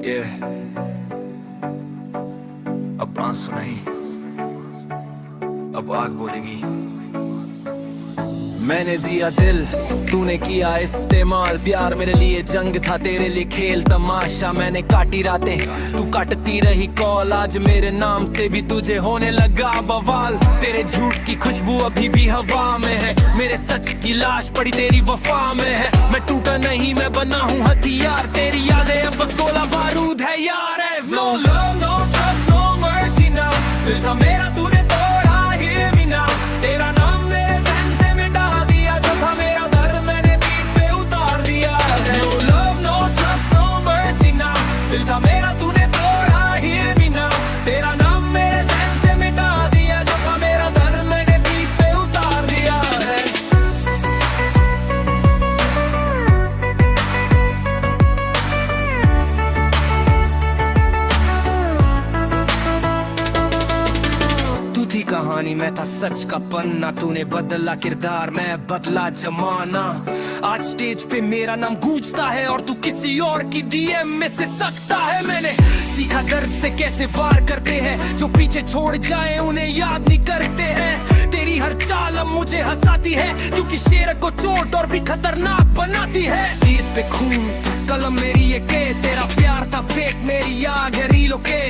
ये अब आंसू नहीं, अब आग बोलेगी। मैंने दिया दिल, तूने किया इस्तेमाल। प्यार मेरे लिए जंग था, तेरे लिए खेल तमाशा। मैंने काटी रातें, तू काटती रही कॉल। आज मेरे नाम से भी तुझे होने लगा बवाल। तेरे झूठ की खुशबू अभी भी हवा में है, मेरे सच की लाश पड़ी तेरी वफा में है। मैं टूटा नहीं, मैं बना हूँ हथियार। तेरी यादें अब बस गोला बारूद है यार। No love, no trust, no mercy now। दिल था मेरा तूने तोड़ा, hear me now। तेरा नाम मेरे ज़हन से मिटा दिया, जो था मेरा दर्द मैंने बीट पे उतार दिया। No love, no trust, no mercy now। दिल था मेरा तूने तोड़ा, hear me now। तेरा नाम मेरे ज़हन से मिटा दिया, जो था मेरा दर्द मैंने बीट पे उतार दिया है। थी कहानी, मैं था सच का पन्ना। तूने बदला किरदार, मैं बदला जमाना। आज स्टेज पे मेरा नाम गूंजता है और तू किसी और की डीएम में से सकता है। मैंने सीखा दर्द से कैसे वार करते हैं, जो पीछे छोड़ जाए उन्हें याद नहीं करते हैं। तेरी हर चाल अब मुझे हंसाती है, क्योंकि शेर को चोट और भी खतरनाक बनाती है। जीत पे खून कलम मेरी ये के, तेरा प्यार था फेक, मेरी आग है रीलो के।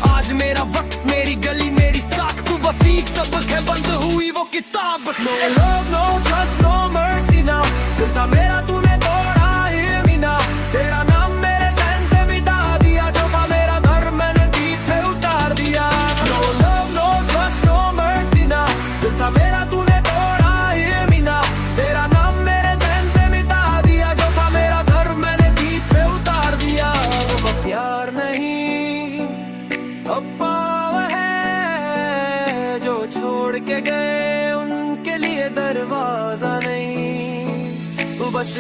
आज मेरा वक्त, मेरी गली, मेरी साख, तू बस एक सबक है, बंद हुई वो किताब। No love, no trust, no mercy now। दिल था मेरा तूने तोड़ा, hear me now। तेरा नाम मेरे ज़हन से मिटा दिया, जो था मेरा घर मैंने बीट पे उतार दिया। No love, no trust, no mercy now। दिल था मेरा तूने तोड़ा, hear me now। तेरा नाम मेरे ज़हन से मिटा दिया, जो था मेरा घर मैंने बीट पे उतार दिया। वो प्यार नहीं अब पाव है, जो छोड़ के गए उनके लिए दरवाजा नहीं। वो बस